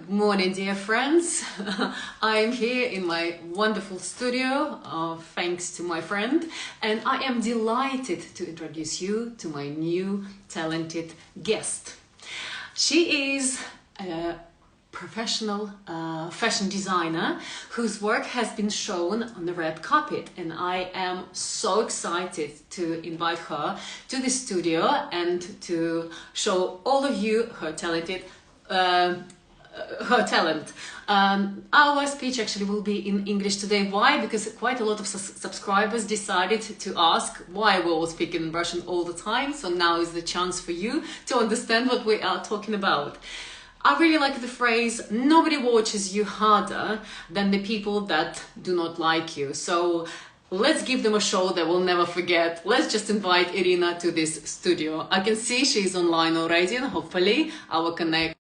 Good morning, dear friends. I am here in my wonderful studio, thanks to my friend, and I am delighted to introduce you to my new talented guest. She is a professional fashion designer whose work has been shown on the red carpet, and I am so excited to invite her to the studio and to show all of you her talent. Our speech actually will be in English today. Why? Because quite a lot of subscribers decided to ask why we all speak in Russian all the time. So now is the chance for you to understand what we are talking about. I really like the phrase, nobody watches you harder than the people that do not like you. So let's give them a show they will never forget. Let's just invite Irina to this studio. I can see she's online already, and hopefully our connect.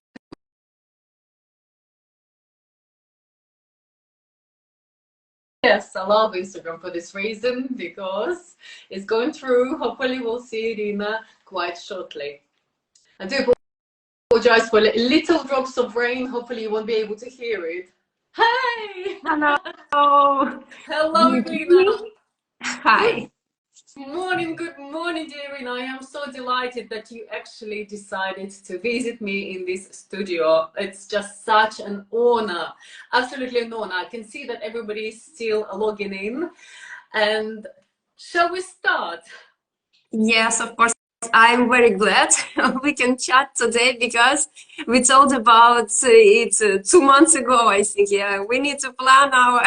Yes, I love Instagram for this reason, because it's going through. Hopefully we'll see Irina quite shortly. I do apologize for little drops of rain. Hopefully you won't be able to hear it. Hey! Hello. Hello, Irina. Hi. Good morning, dear Irina. I am so delighted that you actually decided to visit me in this studio. It's just such an honor, absolutely an honor. I can see that everybody is still logging in. And shall we start? Yes, of course. I'm very glad we can chat today because we told about it 2 months ago, I think. Yeah, we need to plan our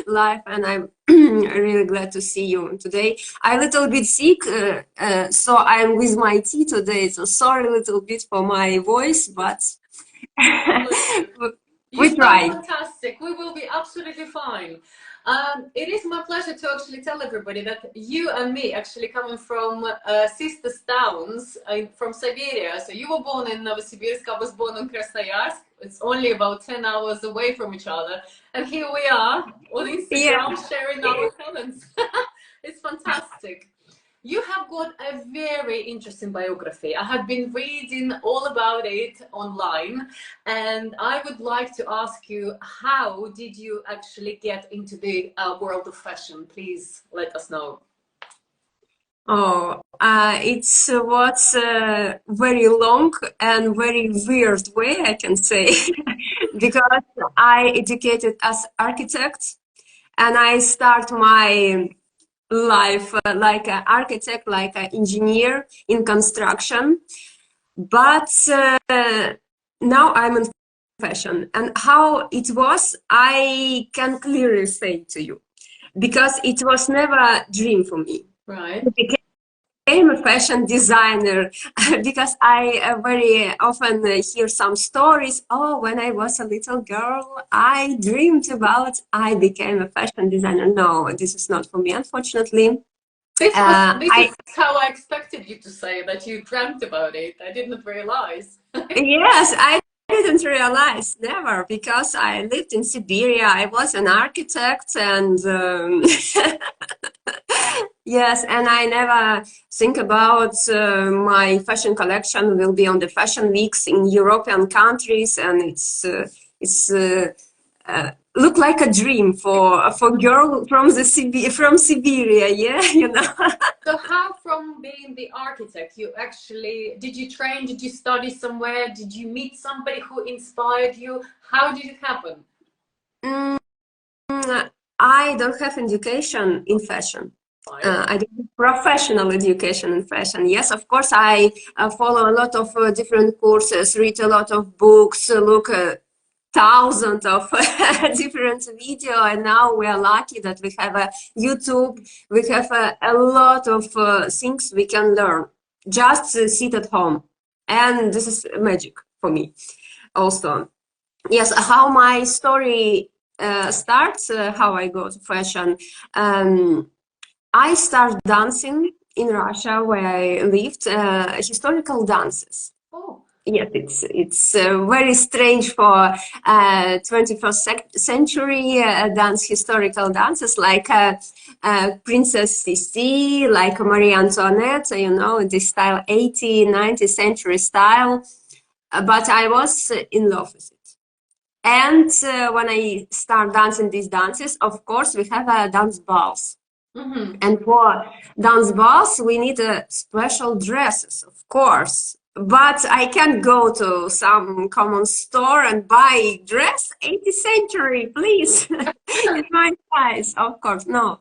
life, and I'm really glad to see you today. I'm a little bit sick, so I'm with my tea today. So sorry a little bit for my voice, but You we sound try. fantastic. We will be absolutely fine. It is my pleasure to actually tell everybody that you and me actually coming from sister towns from Siberia. So you were born in Novosibirsk, I was born in Krasnoyarsk. It's only about 10 hours away from each other. And here we are on Instagram Yeah. sharing our talents. It's fantastic. You have got a very interesting biography. I have been reading all about it online, and I would like to ask you, how did you actually get into the world of fashion? Please let us know. Oh, it's what's a very long and very weird way, I can say, because I educated as architect and I start my life like an architect, like an engineer in construction. But now I'm in fashion, and how it was, I can clearly say to you, because it was never a dream for me. Right. Became a fashion designer because I very often hear some stories. Oh, when I was a little girl, I dreamed about I became a fashion designer. No, this is not for me, unfortunately. This I is how I expected you to say that you dreamt about it. I didn't realize. Yes, I didn't realize never, because I lived in Siberia. I was an architect, and yes, and I never think about my fashion collection will be on the fashion weeks in European countries, and it's look like a dream for girl from from Siberia, yeah, you know. So how, from being the architect, you actually, did you train, did you study somewhere, did you meet somebody who inspired you? How did it happen? Mm, I don't have education in fashion. Right. I do professional education in fashion. Yes, of course, I follow a lot of different courses, read a lot of books, look thousands of different video, and now we are lucky that we have a YouTube. We have a lot of things we can learn. Just sit at home, and this is magic for me. Also, yes, how my story starts, how I go to fashion. I started dancing in Russia, where I lived, historical dances. Oh, Yes, it's very strange for 21st century dance, historical dances like Princess Sisi, like Marie Antoinette, you know, this style, 18th, 19th century style. But I was in love with it. And when I start dancing these dances, of course, we have a dance balls. Mm-hmm. And for dance balls, we need special dresses, of course. But I can't go to some common store and buy dress 80th century, please. In my size, of course, no.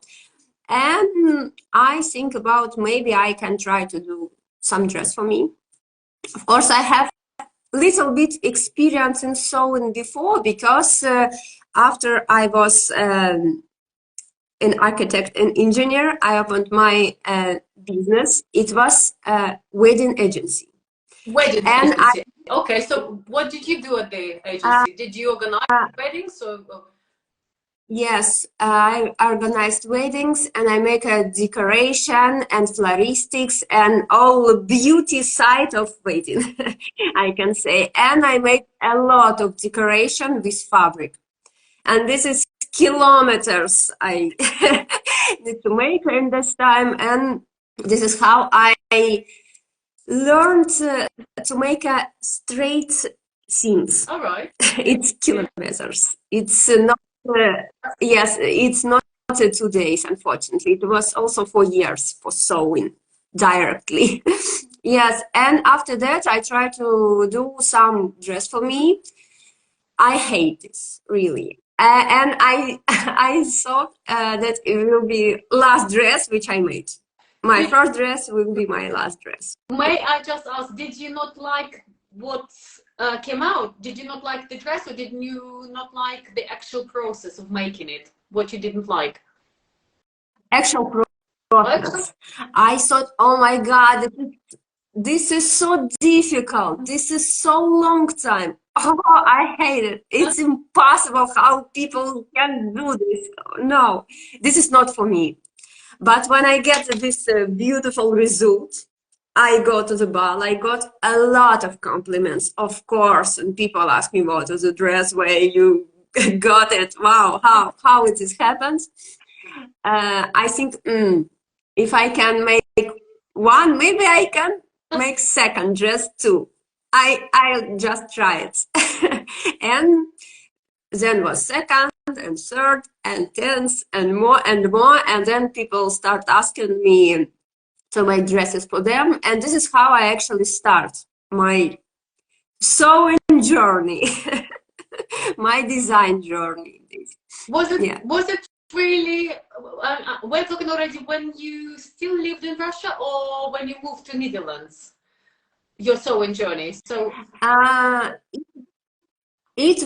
And I think about maybe I can try to do some dress for me. Of course, I have little bit experience in sewing before because after I was an architect and engineer, I opened my business. It was a wedding agency. Wedding And agency. Okay, so what did you do at the agency? Did you organize weddings or? Yes, I organized weddings and I make a decoration and floristics and all beauty side of wedding, I can say. And I make a lot of decoration with fabric. And this is kilometers I need to make in this time. And this is how I learned to make a straight seams. All right. It's kilometers. It's not, yes, it's not 2 days, unfortunately. It was also 4 years for sewing directly. Yes, and after that, I try to do some dress for me. I hate this, really. And I I thought that it will be last dress which I made. My first dress will be my last dress. May I just ask, did you not like what came out? Did you not like the dress, or did you not like the actual process of making it? What you didn't like? Actual process. I thought, oh my God, this is so difficult. This is so long time. Oh, I hate it. It's impossible how people can do this. No, this is not for me. But when I get this beautiful result, I go to the ball. I got a lot of compliments, of course, and people ask me what is the dress where you got it. Wow, how it has happened. I think if I can make one, maybe I can make second dress too. I'll just try it. And then was second and third and tenth and more, and then people start asking me to make dresses for them, and this is how I actually start my sewing journey, my design journey. Was it really? We're talking already when you still lived in Russia or when you moved to Netherlands? Your sewing journey. So it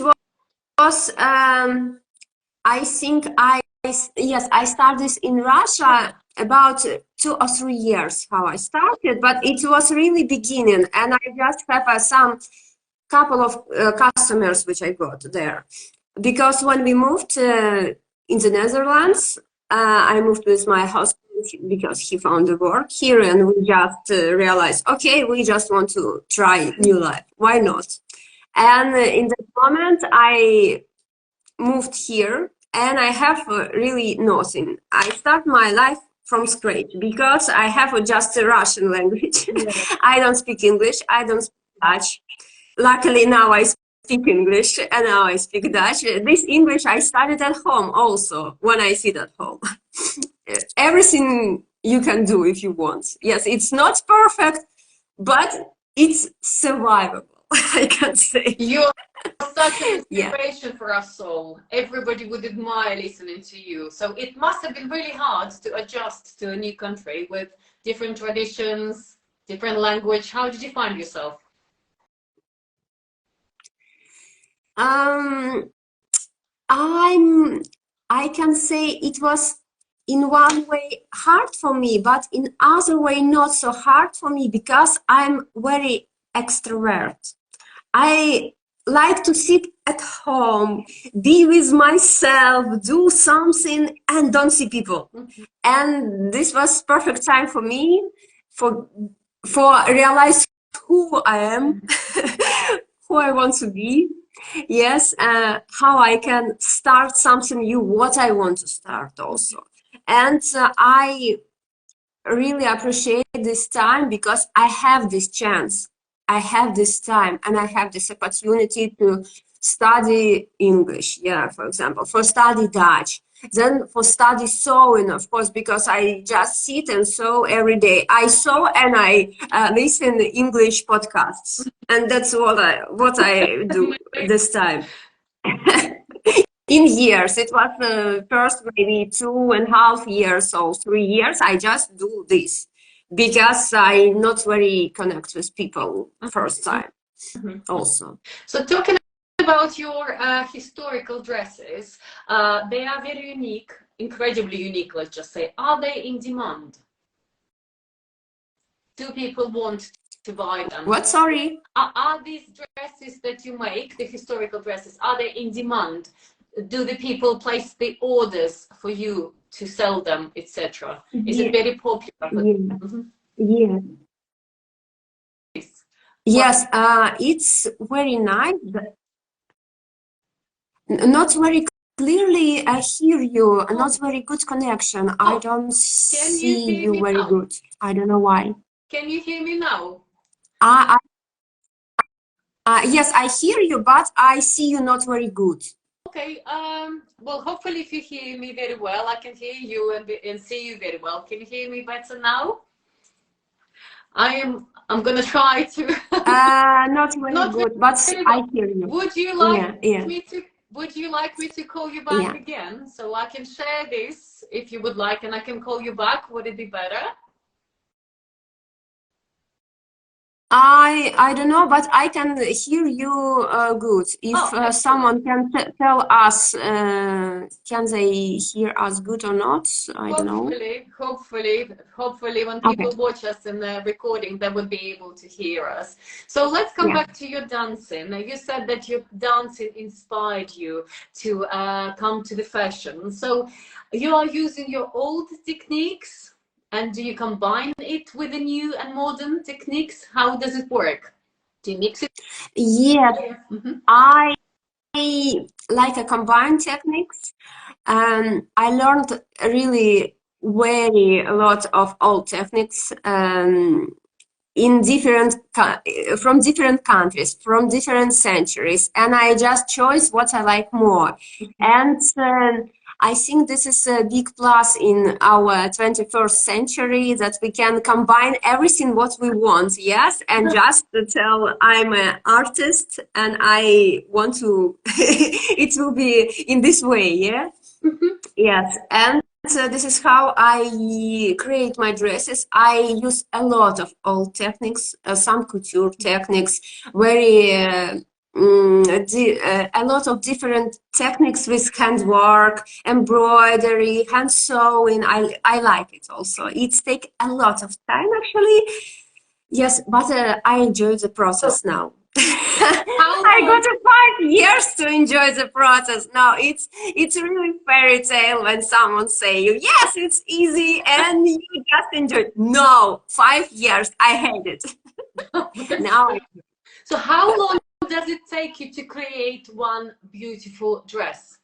was I think I started in Russia about 2 or 3 years how I started, but it was really beginning, and I just have some couple of customers which I got there, because when we moved in the Netherlands, I moved with my husband because he found a work here, and we just realized, okay, we just want to try new life. Why not? And in that moment, I moved here, and I have really nothing. I start my life from scratch because I have just a Russian language. I don't speak English. I don't speak Dutch. Luckily now I speak English and now I speak Dutch. This English I studied at home also when I sit at home. Everything you can do if you want. Yes, it's not perfect, but it's survivable, I can say. You're such an inspiration for us all. Everybody would admire listening to you. So it must have been really hard to adjust to a new country with different traditions, different language. How did you find yourself? I can say it was in one way hard for me, but in other way not so hard for me because I'm very extrovert. I like to sit at home, be with myself, do something, and don't see people. And this was perfect time for me for realize who I am, who I want to be. Yes, how I can start something new, what I want to start also. And I really appreciate this time because I have this chance. I have this time and I have this opportunity to study English, yeah, for example, for study Dutch. Then for study sewing, of course, because I just sit and sew every day. I sew and I listen to English podcasts, and that's what I do this time. In years, it was the first maybe 2.5 years or 3 years. I just do this because I not very connect with people first time. Also. So talking about your historical dresses, they are very unique, incredibly unique, let's just say. Are they in demand? Do people want to buy them? What, sorry? Are these dresses that you make, the historical dresses, are they in demand? Do the people place the orders for you to sell them, etc.? Is it very popular? Yeah. Yes, it's very nice, but not very clearly. I hear you. Not very good connection. I don't see you very good. I don't know why. Can you hear me now? Yes, I hear you, but I see you not very good. Okay. Well, hopefully, if you hear me very well, I can hear you and see you very well. Can you hear me better now? I'm gonna try to. Not very good, but I hear you. Would you like me to? Would you like me to call you back again so I can share this if you would like, and I can call you back? Would it be better? I don't know, but I can hear you good. If someone can tell us, can they hear us good or not? I don't know. Hopefully, when people watch us in the recording, they will be able to hear us. So let's come back to your dancing. You said that your dancing inspired you to come to the fashion. So you are using your old techniques. And do you combine it with the new and modern techniques? How does it work? Do you mix it? Yes, I like a combined techniques. I learned really a lot of old techniques in from different countries, from different centuries, and I just chose what I like more. And I think this is a big plus in our 21st century, that we can combine everything what we want, yes, and just to tell I'm an artist and I want to, it will be in this way, yeah? Yes, and this is how I create my dresses. I use a lot of old techniques, some couture techniques, a lot of different techniques with handwork, embroidery, hand sewing. I like it also. It takes a lot of time actually. Yes, but I enjoy the process now. I got 5 years to enjoy the process. Now it's really fairy tale when someone say you, yes, it's easy and you just enjoy it. No, 5 years, I hate it. Now. So how long does it take you to create one beautiful dress?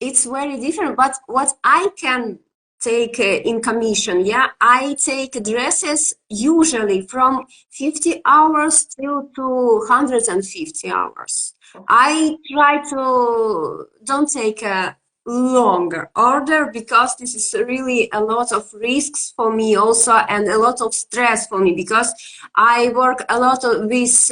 It's very different, but what I can take in commission, I take dresses usually from 50 hours to 250 hours. I try to don't take a longer order because this is really a lot of risks for me also, and a lot of stress for me, because I work a lot with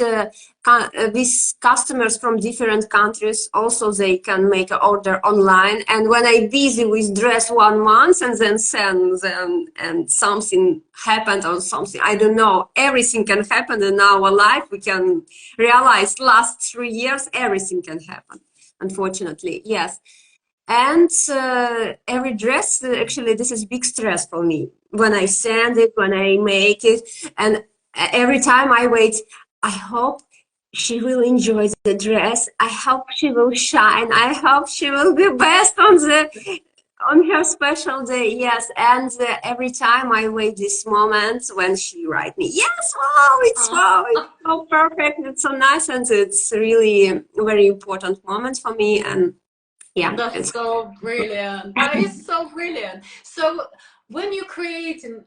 customers from different countries. Also, they can make an order online, and when I'm busy with dress 1 month and then send them and something happened or something, I don't know, everything can happen in our life. We can realize last 3 years everything can happen, unfortunately, yes. And every dress, actually, this is big stress for me. When I send it, when I make it, and every time I wait, I hope she will enjoy the dress. I hope she will shine. I hope she will be best on her special day. Yes, and every time I wait this moment when she write me, yes, wow, it's so perfect, it's so nice, and it's really a very important moment for me. And yeah, that's so brilliant. That is so brilliant. So when you're creating,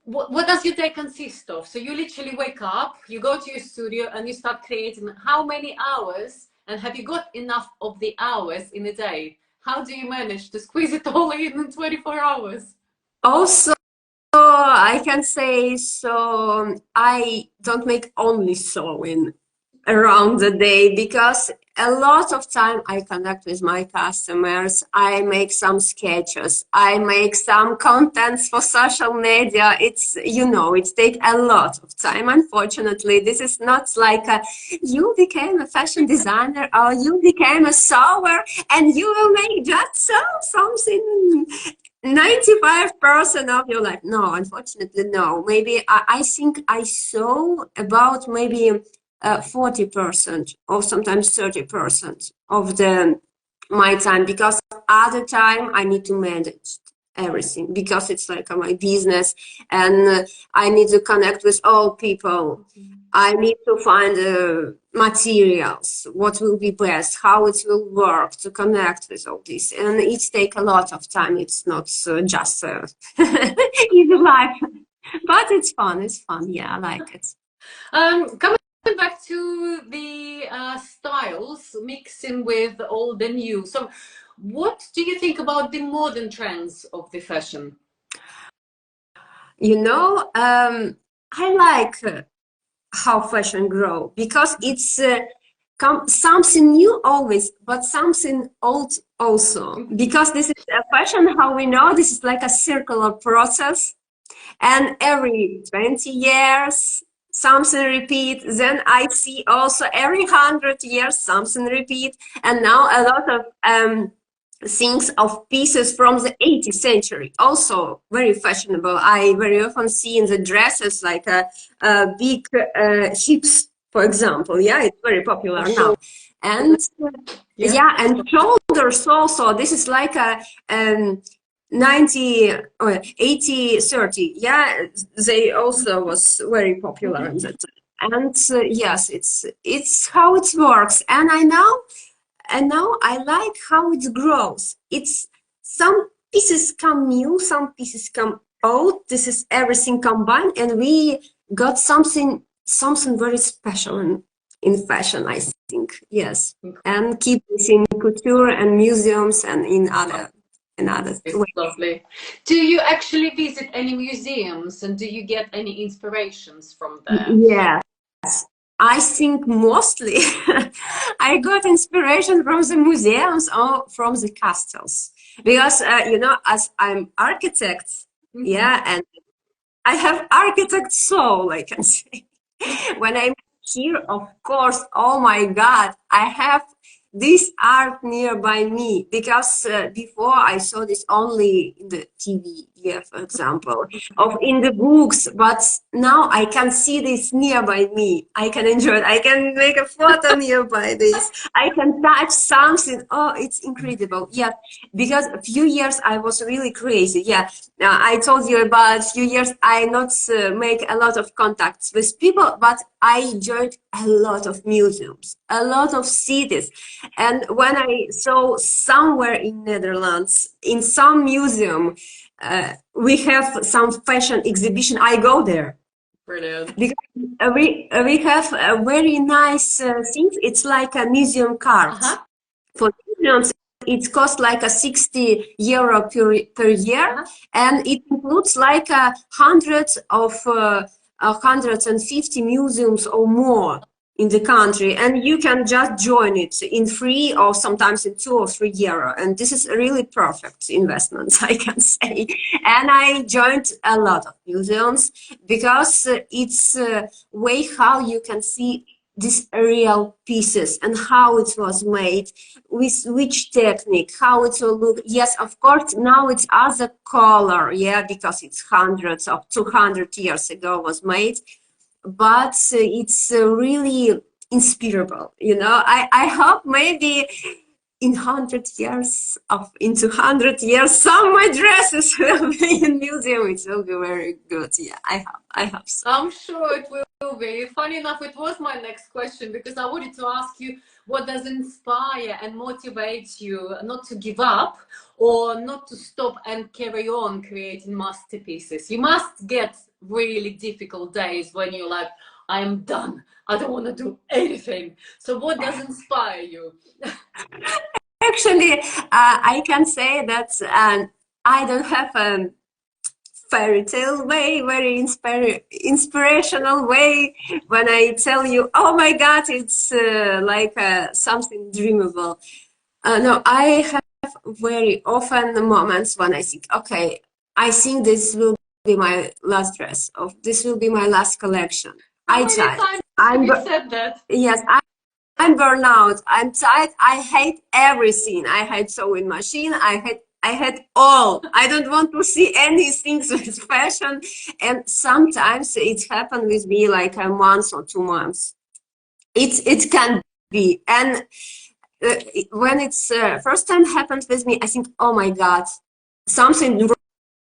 What does your day consist of? So you literally wake up, you go to your studio and you start creating. How many hours? And have you got enough of the hours in a day? How do you manage to squeeze it all in 24 hours? Also, I can say so. I don't make only sewing around the day because a lot of time I connect with my customers. I make some sketches. I make some contents for social media. It's, you know, it takes a lot of time. Unfortunately, this is not like you became a fashion designer or you became a sewer and you will make just something 95% of your life. No, unfortunately, no. Maybe I think I saw about maybe 40% or sometimes 30% of the my time, because other time I need to manage everything because it's like my business, and I need to connect with all people. I need to find materials, what will be best, how it will work to connect with all this. And it takes a lot of time. It's not just easy life, but it's fun. It's fun. Yeah, I like it. Coming back to the styles, mixing with old and new. So, what do you think about the modern trends of the fashion? You know, I like how fashion grow because it's something new always, but something old also. Because this is a fashion, how we know, this is like a circular process, and every 20 years something repeat. Then I see also every 100 years something repeat, and now a lot of things of pieces from the 18th century also very fashionable. I very often see in the dresses like big hips, for example. Yeah, it's very popular now. And yeah, and shoulders also. This is like a 90 or 80 30. Yeah, they also was very popular in that time. And yes, it's how it works. And now I like how it grows. It's some pieces come new, some pieces come old. This is everything combined, and we got something very special in fashion, I think. Yes, and keep this in couture and museums and in other It's ways. lovely. Do you actually visit any museums and do you get any inspirations from there? Yes, I think mostly I got inspiration from the museums or from the castles because you know, as I'm architect, yeah, and I have architect soul, I can say. When I'm here, of course, oh my God, I have this art nearby me because before I saw this only in the TV, yeah, for example, of in the books, but now I can see this nearby me. I can enjoy it. I can make a photo nearby this. I can touch something. Oh, it's incredible. Yeah, because a few years I was really crazy. Yeah, I told you about a few years I not make a lot of contacts with people, but I enjoyed a lot of museums, a lot of cities. And when I saw somewhere in Netherlands, in some museum, we have some fashion exhibition, I go there. Brilliant. Because we have a very nice things. It's like a museum cards. For museums, it costs like a 60 euro per year, and it includes like a hundreds of 150 museums or more in the country, and you can just join it in free or sometimes in 2 or 3 euro, and this is a really perfect investment, I can say. And I joined a lot of museums because it's a way how you can see these real pieces and how it was made, with which technique, how it will look. Yes, of course, now it's other color, yeah, because it's hundreds of 200 years ago was made, but it's really inspirable, you know. I hope maybe in 100 years of in 200 years some of my dresses will be in museum. It will be very good. Yeah, I hope so. I'm sure it will be. Funny enough, it was my next question because I wanted to ask you what does inspire and motivate you not to give up or not to stop and carry on creating masterpieces. You must get really difficult days when you're like, I'm done, I don't want to do anything. So what does inspire you? Actually, I can say that I don't have a fairy tale way, very inspirational way when I tell you, oh my God, it's like something dreamable. No, I have very often moments when I think, okay, I think this will be my last dress, or this will be my last collection. How I many tried. times have you said that? Yes, I'm burnout. I'm tired. I hate everything. I hate sewing machine. I hate all. I don't want to see anything with fashion. And sometimes it happened with me like a month or 2 months. It can be. And when it's first time happened with me, I think, oh my God, something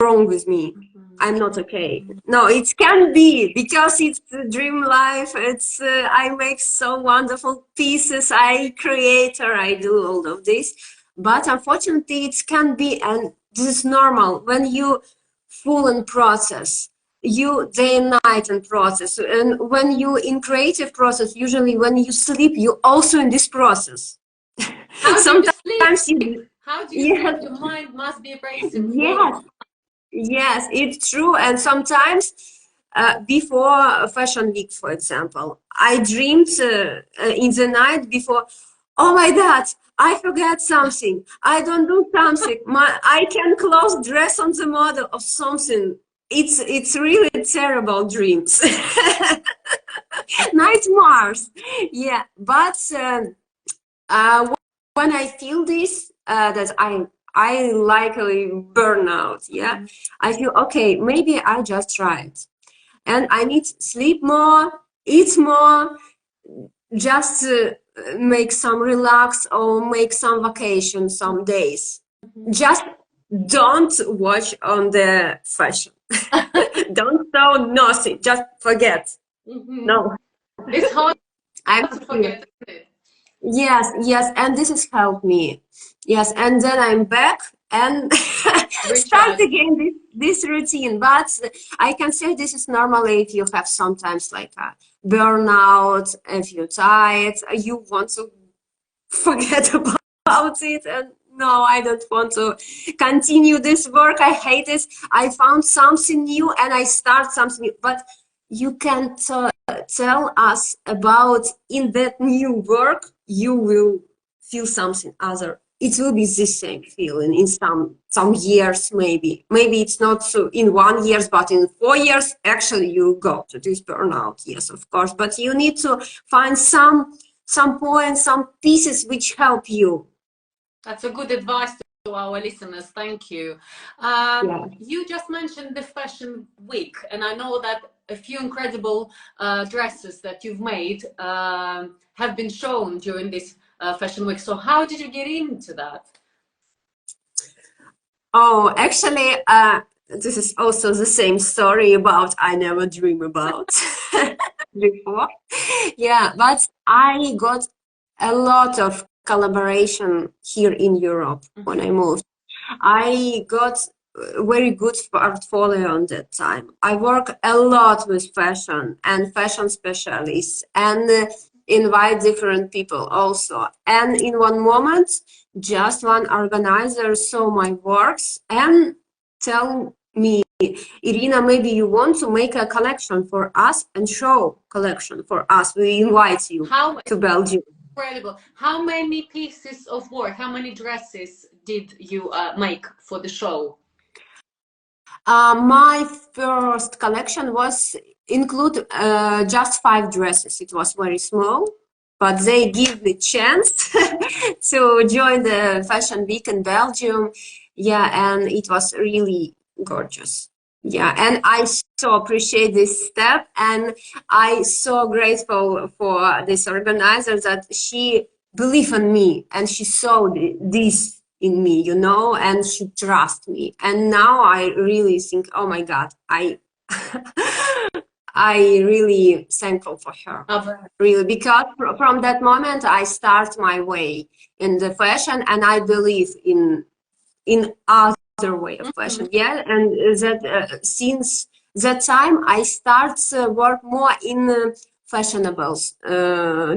wrong with me. I'm not okay. No, it can be because it's a dream life. It's I make so wonderful pieces. I create or I do all of this, but unfortunately, it can be, and this is normal when you full in process. You day and night in process, and when you in creative process, usually when you sleep, you also in this process. How do you Sometimes sleep? you, How do you yes, sleep? Your mind must be racing all the yes. Yes, it's true. And sometimes before Fashion Week, for example, I dreamed in the night before, oh my God, I forgot something. I don't do something. I can close dress on the model of something. It's really terrible dreams. Nightmares. Yeah, but uh, when I feel this, that I likely burn out. Yeah, I feel okay. Maybe I just tried, and I need sleep more, eat more, just make some relax or make some vacation some days. Just don't watch on the fashion. Don't know nothing. Just forget. No, It's hard I'm to here. forget, isn't it? Yes, yes, and this has helped me. Yes, and then I'm back and start Recharge. again this routine. But I can say this is normally if you have sometimes like a burnout, if you're tired, you want to forget about it. And no, I don't want to continue this work. I hate it. I found something new and I start something new. But you can tell us about in that new work, you will feel something other. It will be the same feeling in some years, maybe. Maybe it's not so in 1 year, but in 4 years, actually you go to this burnout. Yes, of course. But you need to find some points, some pieces which help you. That's a good advice to our listeners. Thank you. Yeah. You just mentioned the Fashion Week, and I know that a few incredible dresses that you've made have been shown during this Fashion Week. So, how did you get into that? Oh, actually, this is also the same story about I never dream about before. Yeah, but I got a lot of collaboration here in Europe when I moved. I got a very good portfolio on that time. I work a lot with fashion and fashion specialists and invite different people also. And in one moment, just one organizer saw my works and tell me, Irina, maybe you want to make a collection for us and show collection for us. We invite you to Belgium. Incredible. How many pieces of work, how many dresses did you make for the show? My first collection was include just 5 dresses. It was very small, but they give me chance to join the Fashion Week in Belgium. Yeah, and it was really gorgeous. Yeah, and I so appreciate this step, and I so grateful for this organizer that she believed in me and she saw this in me, you know, and she trusts me. And now I really think, oh my God, I really thankful for her, really, because from that moment I start my way in the fashion, and I believe in other way of fashion. Yeah, and that since That time I start work more in fashionable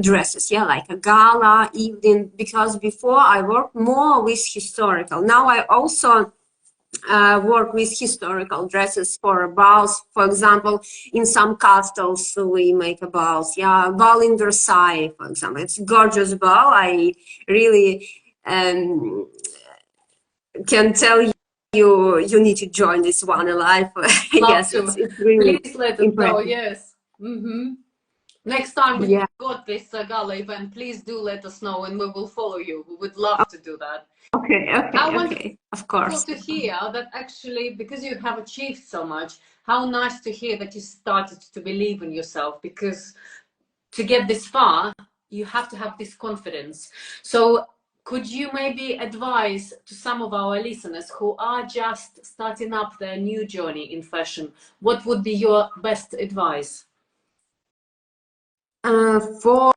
dresses, yeah, like a gala evening, because before I worked more with historical. Now I also work with historical dresses for balls. For example, in some castles we make a balls. Yeah, ball in Versailles, for example. It's a gorgeous ball. I really can tell you need to join this one alive. Love Yes, to. it's really Please let us know. impressive. Yes. Next time we Yeah. got this gala event, please do let us know and we will follow you. We would love to do that. Okay. How Okay. wonderful Okay. Of course. to hear that actually, because you have achieved so much, how nice to hear that you started to believe in yourself, because to get this far, you have to have this confidence. So could you maybe advise to some of our listeners who are just starting up their new journey in fashion, what would be your best advice? For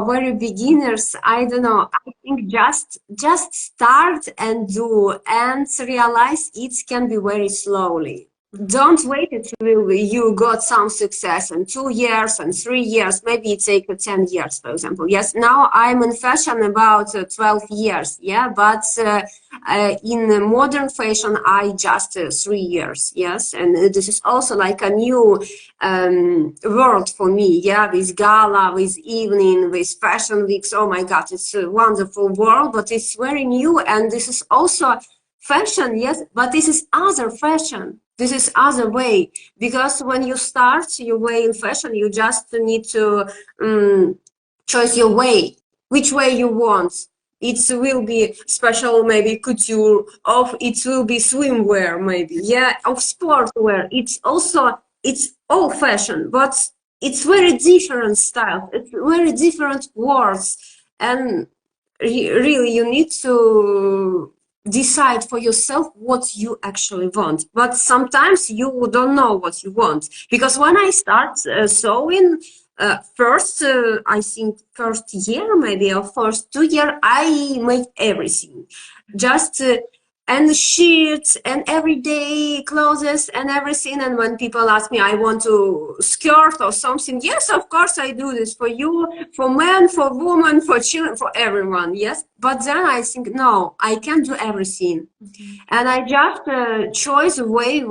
very beginners, I don't know. I think just start and do, and realize it can be very slowly. Don't wait until you got some success in 2 years and 3 years. Maybe it takes 10 years, for example. Yes, now I'm in fashion about 12 years. Yeah, but in modern fashion, I just 3 years. Yes, and this is also like a new world for me. Yeah, with gala, with evening, with fashion weeks. Oh my God, it's a wonderful world, but it's very new. And this is also fashion, yes, but this is other fashion. This is other way, because when you start your way in fashion, you just need to choose your way, which way you want. It will be special, maybe couture, of it will be swimwear, maybe, yeah, of sportswear. It's also, it's all fashion, but it's very different style. It's very different words, and really you need to decide for yourself what you actually want. But sometimes you don't know what you want, because when I start sewing, first I think first year, maybe, or first 2 year, I make everything, just and sheets and everyday clothes and everything. And when people ask me, I want to skirt or something, yes, of course I do this for you, for men, for women, for children, for everyone. Yes, but then I think, no, I can't do everything. And I just choose a way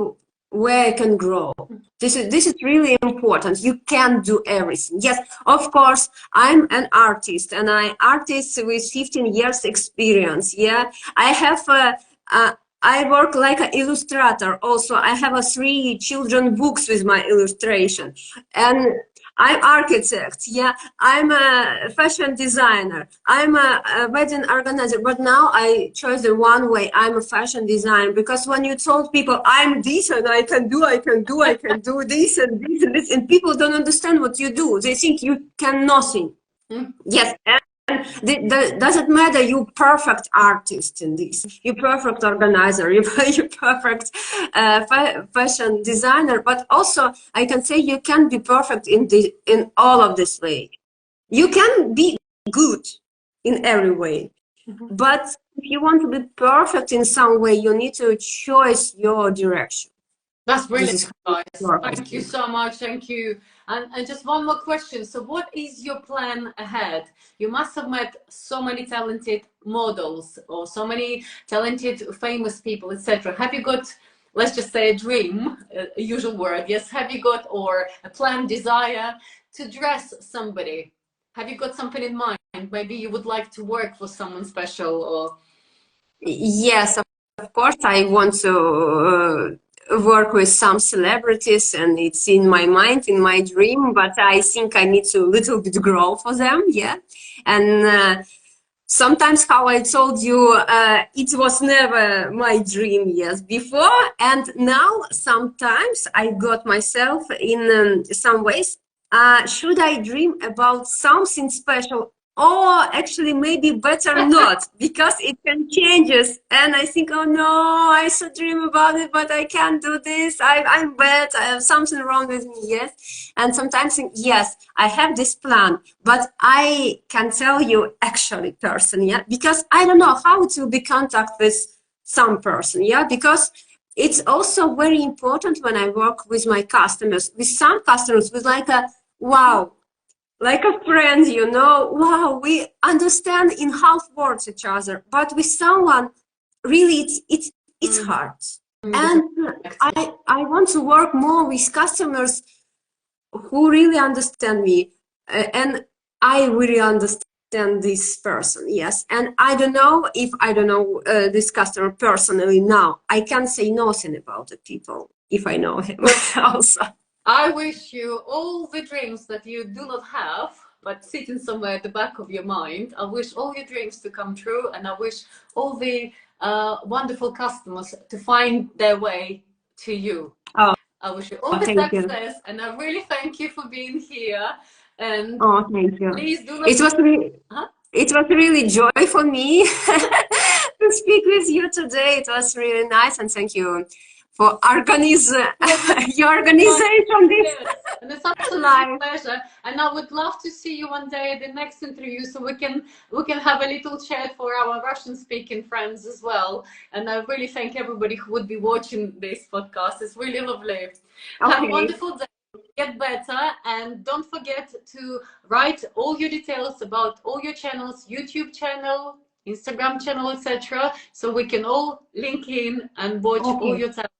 where I can grow. This is really important. You can't do everything. Yes, of course, I'm an artist, and I artist with 15 years experience. Yeah, I have I work like an illustrator. Also, I have 3 children books with my illustration, and I'm architect. Yeah, I'm a fashion designer. I'm a wedding organizer. But now I chose the one way. I'm a fashion designer, because when you told people I'm this and I can do this and this and this, and people don't understand what you do. They think you can nothing. Yes. Doesn't matter, you perfect artist in this, you perfect organizer, you perfect fashion designer, but also I can say you can be perfect in all of this way. You can be good in every way, but if you want to be perfect in some way, you need to choose your direction. That's This brilliant is advice. how I Thank you think. so much. Thank you. And just one more question. So, what is your plan ahead? You must have met so many talented models or so many talented, famous people, etc. Have you got, let's just say, a dream, a usual word, yes? Have you got, or a plan, desire to dress somebody? Have you got something in mind? Maybe you would like to work for someone special, or Yes, of course, I want to work with some celebrities, and it's in my mind, in my dream, but I think I need to little bit grow for them, yeah. And sometimes, how I told you, it was never my dream, yes, before, and now sometimes I got myself in some ways, should I dream about something special? Or actually, maybe better not, because it can changes. And I think, oh no, I should dream about it, but I can't do this. I'm bad. I have something wrong with me. Yes. And sometimes think, yes, I have this plan, but I can tell you actually person, yeah, because I don't know how to be contact with some person, yeah, because it's also very important when I work with my customers, with some customers, with like a wow, like a friend, you know, wow, we understand in half words each other, but with someone, really, it's hard. And I want to work more with customers who really understand me, and I really understand this person. Yes, and I don't know if I don't know this customer personally now. I can't say nothing about the people if I know him also. I wish you all the dreams that you do not have, but sitting somewhere at the back of your mind. I wish all your dreams to come true, and I wish all the wonderful customers to find their way to you. Oh, I wish you all the success, and I really thank you for being here. And thank you. Please do not. It was really joy for me to speak with you today. It was really nice, and thank you for your organization. Yes. And it's such a pleasure. And I would love to see you one day at the next interview, so we can have a little chat for our Russian-speaking friends as well. And I really thank everybody who would be watching this podcast. It's really lovely. Okay. Have a wonderful day. Get better, and don't forget to write all your details about all your channels, YouTube channel, Instagram channel, etc., so we can all link in and watch all your talent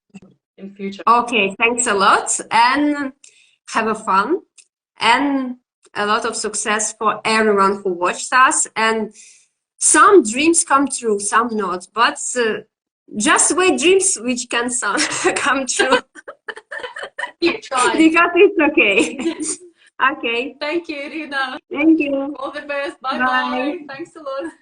in future. Okay, thanks a lot, and have a fun and a lot of success for everyone who watched us. And some dreams come true, some not, but just wait, dreams which can come true. Keep trying. Because it's okay. Okay. Thank you, Irina. Thank you. All the best. Bye-bye. Thanks a lot.